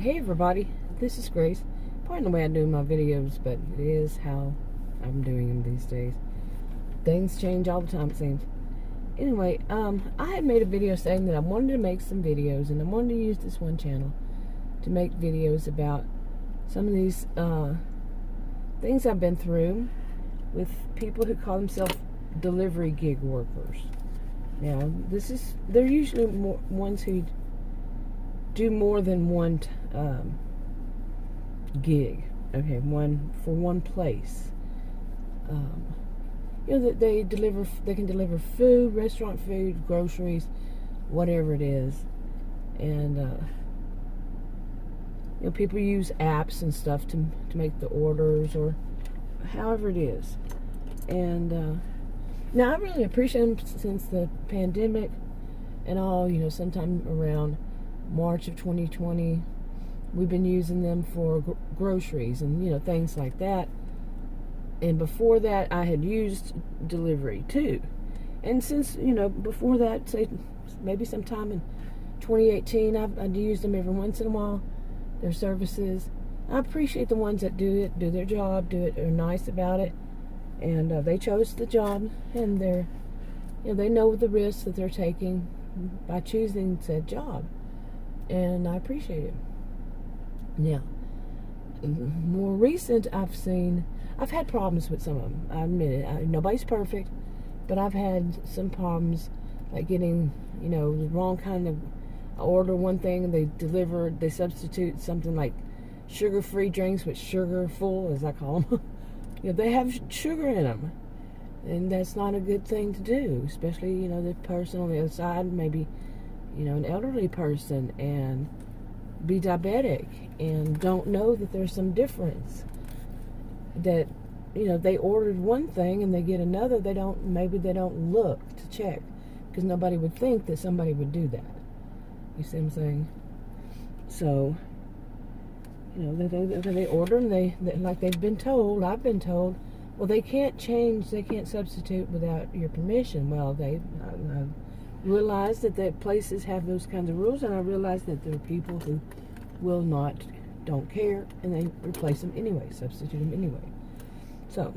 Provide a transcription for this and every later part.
Hey everybody, this is Grace. Pardon the way I do my videos, but it is how I'm doing them these days. Things change all the time, it seems. Anyway, I had made a video saying that I wanted to make some videos, and I wanted to use this one channel to make videos about some of these things I've been through with people who call themselves delivery gig workers. Now, they're usually ones who do more than one gig, okay, for one place. That they can deliver food, restaurant food, groceries, whatever it is, and people use apps and stuff to make the orders or however it is. And now I really appreciate them since the pandemic and all. Sometime around March of 2020, we've been using them for groceries and things like that. And before that, I had used delivery too. And since before that, say maybe sometime in 2018, I'd used them every once in a while. Their services. I appreciate the ones that do their job, are nice about it, and they chose the job, and they know the risks that they're taking by choosing said job. And I appreciate it. Now, more recent, I've had problems with some of them. I admit it. Nobody's perfect, but I've had some problems, like getting, the wrong kind of. I order one thing and they substitute something like sugar-free drinks with sugar full, as I call them. They have sugar in them, and that's not a good thing to do, especially, the person on the other side, maybe, an elderly person, and be diabetic and don't know that there's some difference. That, they ordered one thing and they get another, maybe they don't look to check, because nobody would think that somebody would do that. You see what I'm saying? So, they order and they like they've been told, I've been told, well, they can't substitute without your permission. Well, I realize that places have those kinds of rules, and I realize that there are people who don't care, and they replace them anyway, substitute them anyway. So,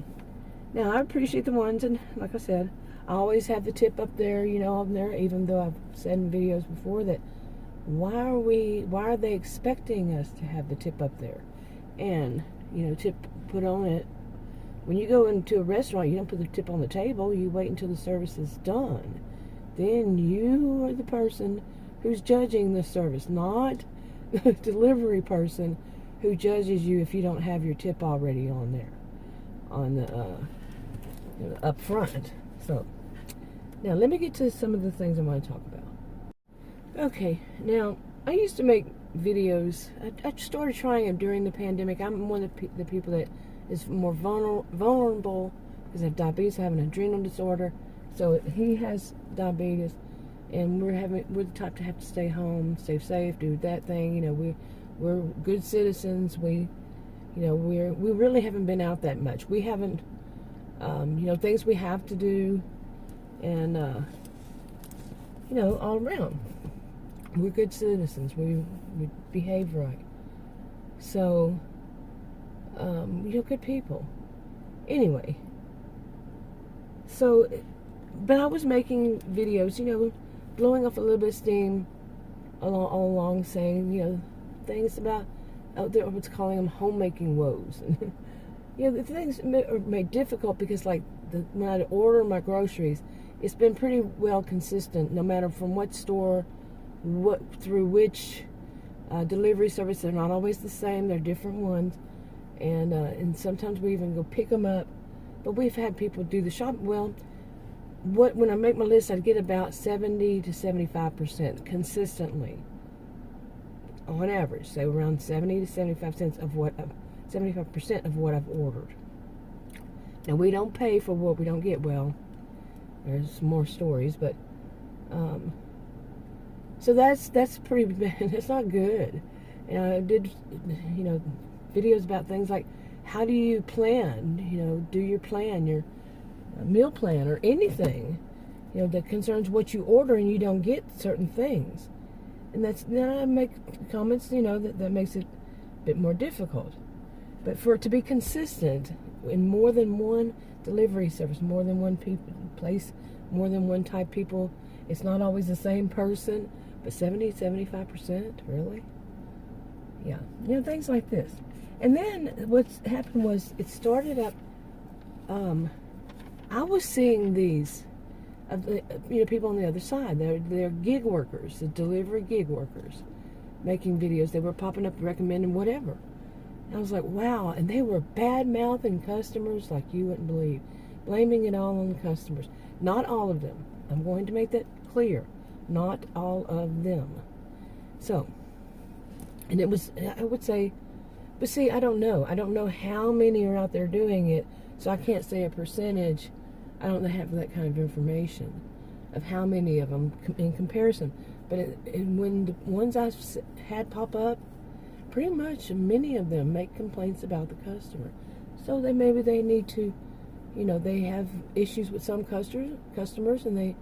now I appreciate the ones, and like I said, I always have the tip up there, on there, even though I've said in videos before that why are they expecting us to have the tip up there? And, tip put on it. When you go into a restaurant, you don't put the tip on the table, you wait until the service is done. Then you are the person who's judging the service, not the delivery person who judges you if you don't have your tip already on there, on the up front. So, now let me get to some of the things I want to talk about. Okay, now, I used to make videos. I started trying them during the pandemic. I'm one of the people that is more vulnerable because I have diabetes. I have an adrenal disorder. So he has diabetes, and we're the type to have to stay home, stay safe, do that thing. We're good citizens. We really haven't been out that much. We haven't, things we have to do, and all around. We're good citizens. We behave right. So, good people. Anyway, so, but I was making videos, blowing off a little bit of steam all along, saying, things about, I was calling them homemaking woes. The things are made difficult because, when I order my groceries, it's been pretty well consistent, no matter from what store, through which delivery service. They're not always the same. They're different ones, and sometimes we even go pick them up. But we've had people do the shop. Well, when I make my list, I get about 70 to 75% consistently, on average. So around 70 to 75% of what 75% of what I've ordered. Now, we don't pay for what we don't get. Well, there's more stories, but so that's pretty bad. That's not good. And I did, videos about things like, how do you plan? Do your plan, your meal plan, or anything, that concerns what you order and you don't get certain things. And then I make comments, that makes it a bit more difficult. But for it to be consistent in more than one delivery service, more than one place, more than one type people, it's not always the same person, but 70-75%, really? Yeah, things like this. And then what's happened was it started up, I was seeing these, people on the other side. They're gig workers, the delivery gig workers, making videos. They were popping up recommending whatever. And I was like, wow. And they were bad-mouthing customers like you wouldn't believe, blaming it all on the customers. Not all of them. I'm going to make that clear. Not all of them. So, and it was, I would say, but see, I don't know. I don't know how many are out there doing it, so I can't say a percentage. I don't have that kind of information of how many of them in comparison. But when the ones I've had pop up, pretty much many of them make complaints about the customer. So maybe they need to, they have issues with some customers and they,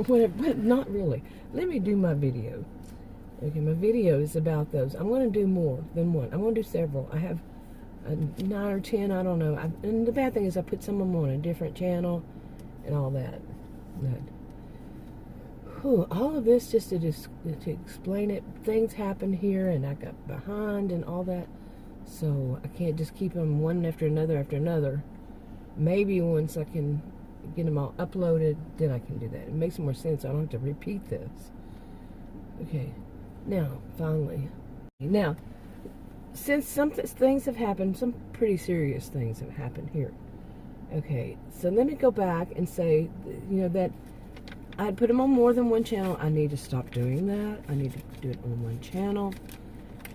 whatever, but not really. Let me do my video. Okay, my video is about those. I'm going to do more than one. I'm going to do several. I have 9 or 10, I don't know. And the bad thing is I put some of them on a different channel and all that. All of this just to explain it. Things happen here and I got behind and all that. So I can't just keep them one after another. Maybe once I can get them all uploaded, then I can do that. It makes more sense. I don't have to repeat this. Okay. Now, finally. Now, since some things have happened, some pretty serious things have happened here. Okay, so let me go back and say, that I'd put them on more than one channel. I need to stop doing that. I need to do it on one channel.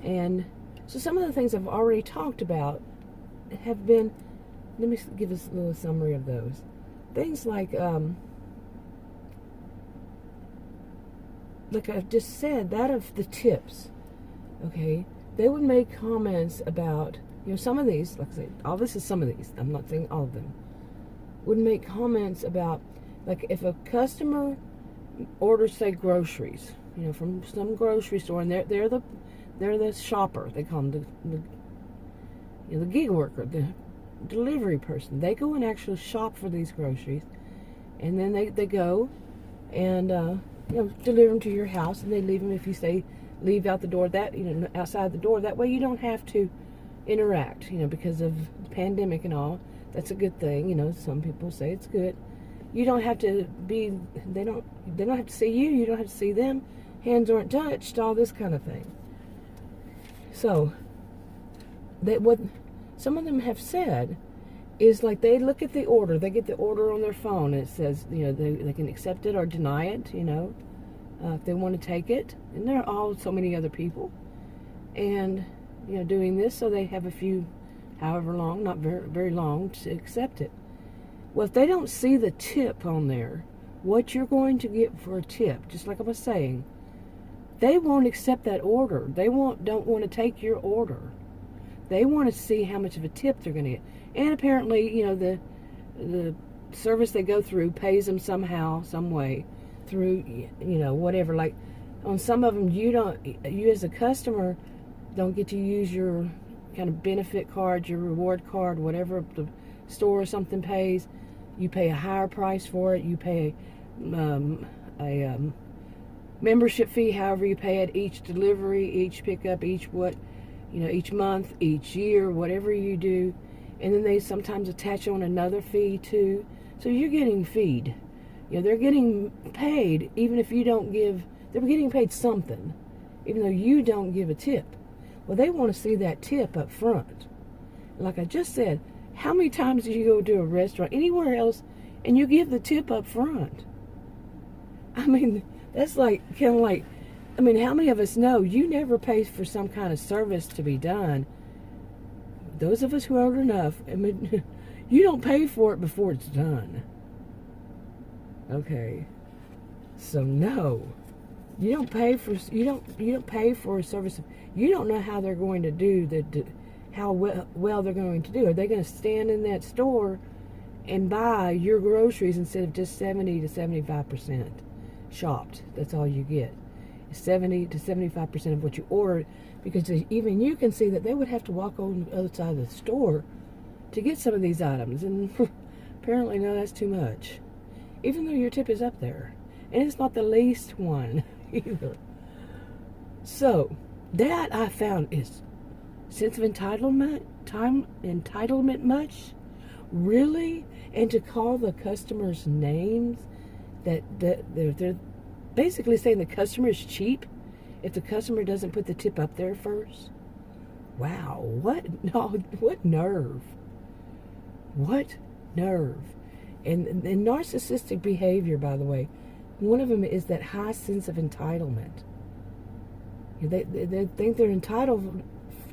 And so some of the things I've already talked about have been, let me give us a little summary of those. Things like I've just said, that of the tips, okay? They would make comments about, some of these, like I say, all this is some of these, I'm not saying all of them, would make comments about, like if a customer orders, say, groceries, from some grocery store, and they're the shopper, they call them the gig worker, the delivery person. They go and actually shop for these groceries, and then they go and deliver them to your house, and they leave them, if you say leave out the door, that outside the door, that way you don't have to interact, because of the pandemic and all. That's a good thing. Some people say it's good. You don't have to be, they don't have to see you don't have to see them, hands aren't touched, all this kind of thing. So what some of them have said is, like, they look at the order, they get the order on their phone, and it says, they can accept it or deny it, if they want to take it. And there are all so many other people, and, doing this, so they have a few, however long, not very, very long, to accept it. Well, if they don't see the tip on there, what you're going to get for a tip, just like I was saying, they won't accept that order. They don't want to take your order. They want to see how much of a tip they're going to get. And apparently, the service they go through pays them somehow, some way, through, whatever. Like, on some of them, you as a customer don't get to use your kind of benefit card, your reward card, whatever the store or something pays. You pay a higher price for it. You pay a membership fee, however you pay it, each delivery, each pickup, each month, each year, whatever you do. And then they sometimes attach on another fee too. So you're getting feed. They're getting paid even if you don't give, they're getting paid something, even though you don't give a tip. Well, they want to see that tip up front. Like I just said, how many times do you go to a restaurant, anywhere else, and you give the tip up front? I mean, that's kind of like, how many of us know you never pay for some kind of service to be done? Those of us who are old enough, you don't pay for it before it's done. Okay. So no. You don't pay for a service. You don't know how they're going to do how well they're going to do. Are they going to stand in that store and buy your groceries instead of just 70 to 75% shopped? That's all you get. 70 to 75% of what you ordered, because even you can see that they would have to walk on the other side of the store to get some of these items, and apparently no, that's too much, even though your tip is up there, and it's not the least one either. So that I found is sense of entitlement, entitlement much, really, and to call the customers names that they're basically saying the customer is cheap if the customer doesn't put the tip up there first. Wow, what nerve. What nerve. And narcissistic behavior, by the way, one of them is that high sense of entitlement. They think they're entitled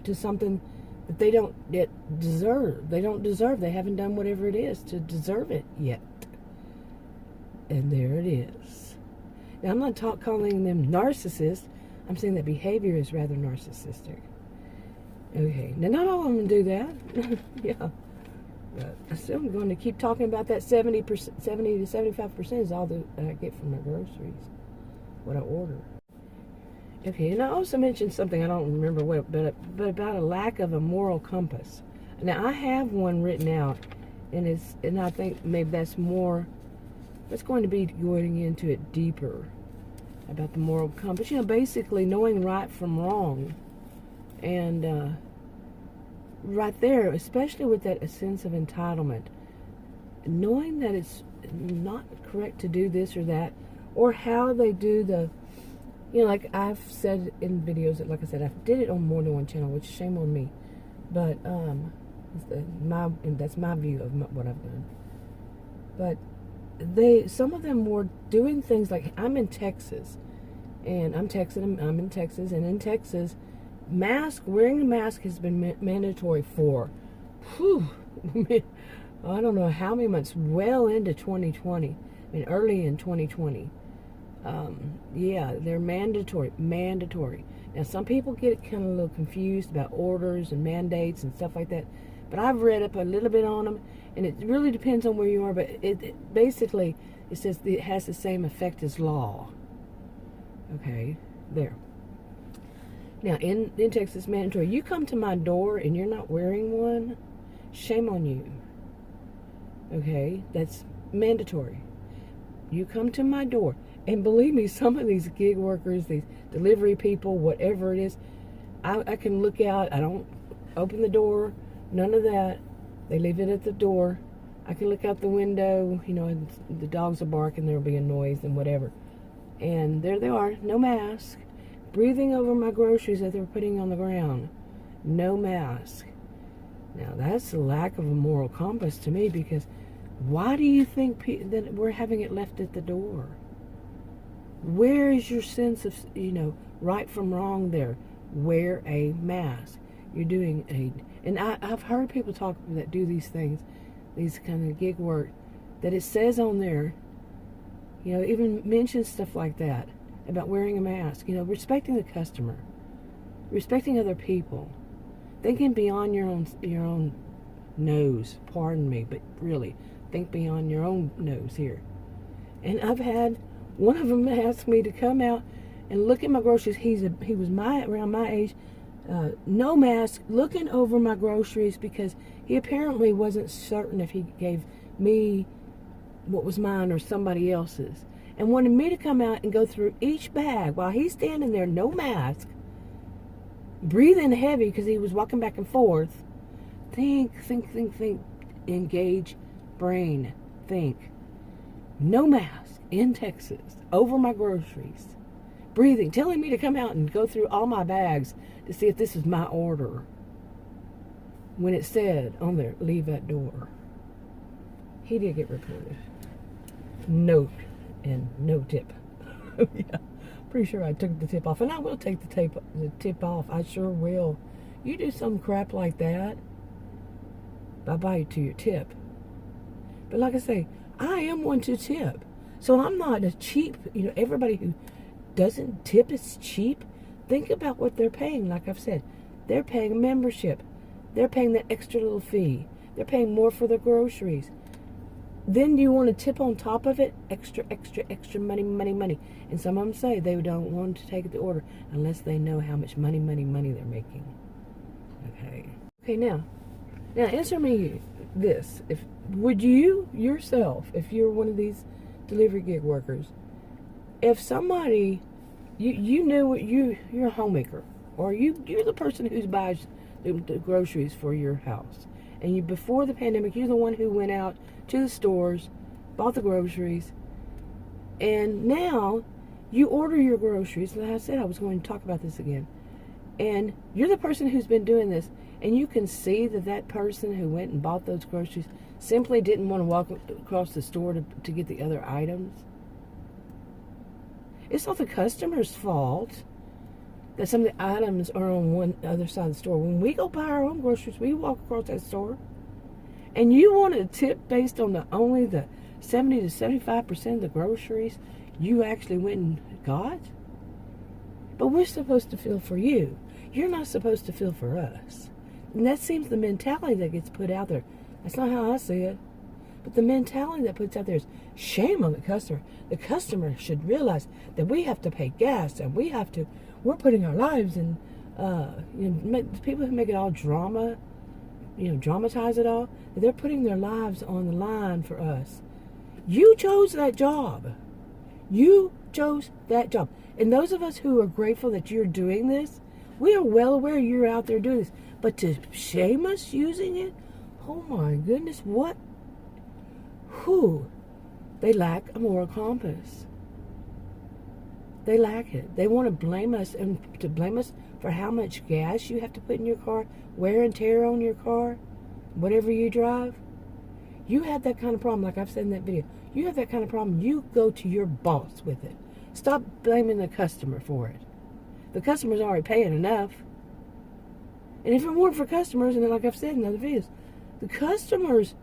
to something that they don't yet deserve. They don't deserve. They haven't done whatever it is to deserve it yet. And there it is. Now, I'm not calling them narcissists. I'm saying that behavior is rather narcissistic. Okay. Now, not all of them do that. Yeah. But I still am going to keep talking about that 70 to 75% is all that I get from my groceries, what I order. Okay, and I also mentioned something, I don't remember what, but about a lack of a moral compass. Now, I have one written out, and I think maybe that's going to be going into it deeper about the moral compass. Basically knowing right from wrong, and right there, especially with that a sense of entitlement, knowing that it's not correct to do this or that, or how they do the, like I've said in videos, that, like I said, I did it on more than one channel, which shame on me, but that's my view of what I've done. But some of them were doing things like, I'm in Texas, and I'm in Texas, and in Texas, wearing a mask has been mandatory for, I don't know how many months, well into 2020, early in 2020. Yeah, they're mandatory. Now, some people get kind of a little confused about orders and mandates and stuff like that, but I've read up a little bit on them, and it really depends on where you are, but it basically, it says it has the same effect as law. Okay, there. Now, in Texas, mandatory. You come to my door and you're not wearing one, shame on you. Okay, that's mandatory. You come to my door. And believe me, some of these gig workers, these delivery people, whatever it is, I can look out. I don't open the door, none of that. They leave it at the door. I can look out the window, and the dogs will bark and there'll be a noise and whatever. And there they are, no mask, breathing over my groceries that they're putting on the ground. No mask. Now, that's the lack of a moral compass to me, because why do you think that we're having it left at the door? Where is your sense of, right from wrong there? Wear a mask. You're doing and I've heard people talk that do these things, these kind of gig work, that it says on there, even mentions stuff like that about wearing a mask, respecting the customer, respecting other people, thinking beyond your own nose. Pardon me, but really, think beyond your own nose here. And I've had one of them asked me to come out and look at my groceries. He was around my age, no mask, looking over my groceries, because he apparently wasn't certain if he gave me what was mine or somebody else's, and wanted me to come out and go through each bag while he's standing there, no mask, breathing heavy because he was walking back and forth. Think, engage brain, think. No mask in Texas, over my groceries, breathing, telling me to come out and go through all my bags to see if this is my order, when it said on there, leave that door. He did get reported. Note and no tip. Yeah, pretty sure I took the tip off, and I will take the tip off. I sure will. You do some crap like that, bye-bye to your tip. But like I say, I am one to tip. So I'm not a cheap, everybody who doesn't tip is cheap. Think about what they're paying. Like I've said, they're paying a membership. They're paying that extra little fee. They're paying more for their groceries. then you want to tip on top of it, extra money. And some of them say they don't want to take the order unless they know how much money they're making. Okay, now answer me this. Would you yourself, if you're one of these delivery gig workers, if somebody, you knew you're a homemaker, or you're the person who buys the groceries for your house, and before the pandemic, you're the one who went out to the stores, bought the groceries, and now you order your groceries. Like I said, I was going to talk about this again. And you're the person who's been doing this, and you can see that person who went and bought those groceries simply didn't want to walk across the store to get the other items. It's not the customer's fault that some of the items are on one other side of the store. When we go buy our own groceries, we walk across that store. And you want to tip based on only the 70 to 75% of the groceries you actually went and got? But we're supposed to feel for you. You're not supposed to feel for us. And that seems the mentality that gets put out there. That's not how I see it. But the mentality that puts out there is shame on the customer. The customer should realize that we have to pay gas, and we're putting our lives in, people who make it all drama, dramatize it all, they're putting their lives on the line for us. You chose that job. You chose that job. And those of us who are grateful that you're doing this, we are well aware you're out there doing this. But to shame us using it, oh my goodness, what? Who? They lack a moral compass. They lack it. They want to blame us, and to blame us for how much gas you have to put in your car, wear and tear on your car, whatever you drive. You have that kind of problem, like I've said in that video. You have that kind of problem, you go to your boss with it. Stop blaming the customer for it. The customer's already paying enough. And if it weren't for customers, and like I've said in other videos, the customers,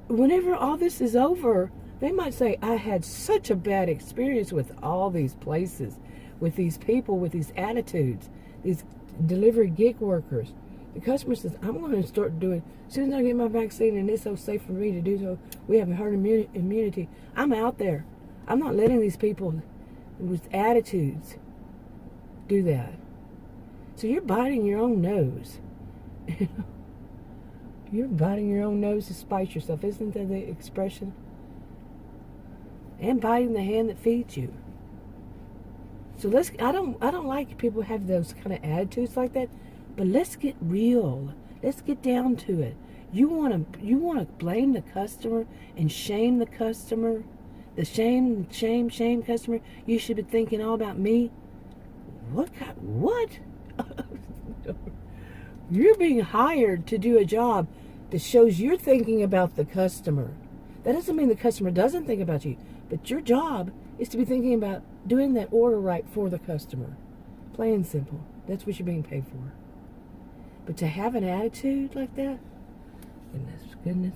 whenever all this is over, they might say, I had such a bad experience with all these places, with these people, with these attitudes, these delivery gig workers. The customer says, I'm going to start doing, as soon as I get my vaccine and it's so safe for me to do so, we have herd immunity, I'm out there. I'm not letting these people with attitudes do that. So you're biting your own nose. You're biting your own nose to spite yourself. Isn't that the expression? And biting the hand that feeds you. So I don't like people who have those kind of attitudes like that. But let's get real. Let's get down to it. You want to blame the customer and shame the customer? The shame customer? You should be thinking all about me? What? You're being hired to do a job that shows you're thinking about the customer. That doesn't mean the customer doesn't think about you, but your job is to be thinking about doing that order right for the customer. Plain and simple. That's what you're being paid for. But to have an attitude like that, goodness.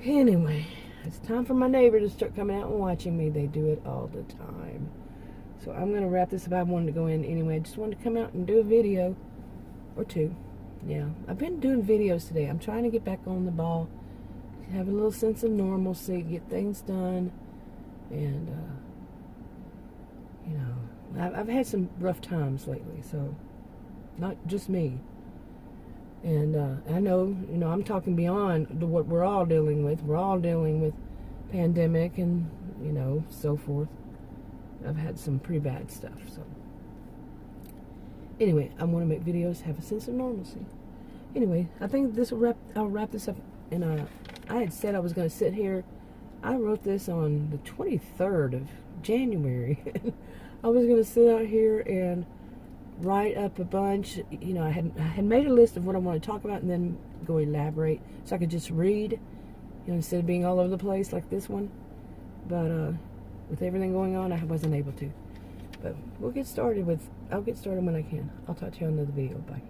Anyway, it's time for my neighbor to start coming out and watching me. They do it all the time. So I'm going to wrap this up. I wanted to go in anyway. I just wanted to come out and do a video or two. Yeah, I've been doing videos today. I'm trying to get back on the ball, have a little sense of normalcy, get things done. And, I've had some rough times lately, so not just me. And I know, I'm talking beyond what we're all dealing with. We're all dealing with pandemic and, so forth. I've had some pretty bad stuff, so. Anyway, I want to make videos, have a sense of normalcy. Anyway, I think I'll wrap this up. And I had said I was going to sit here. I wrote this on the 23rd of January. I was going to sit out here and write up a bunch. I had made a list of what I want to talk about and then go elaborate so I could just read, instead of being all over the place like this one. But with everything going on, I wasn't able to. But I'll get started when I can. I'll talk to you on another video. Bye.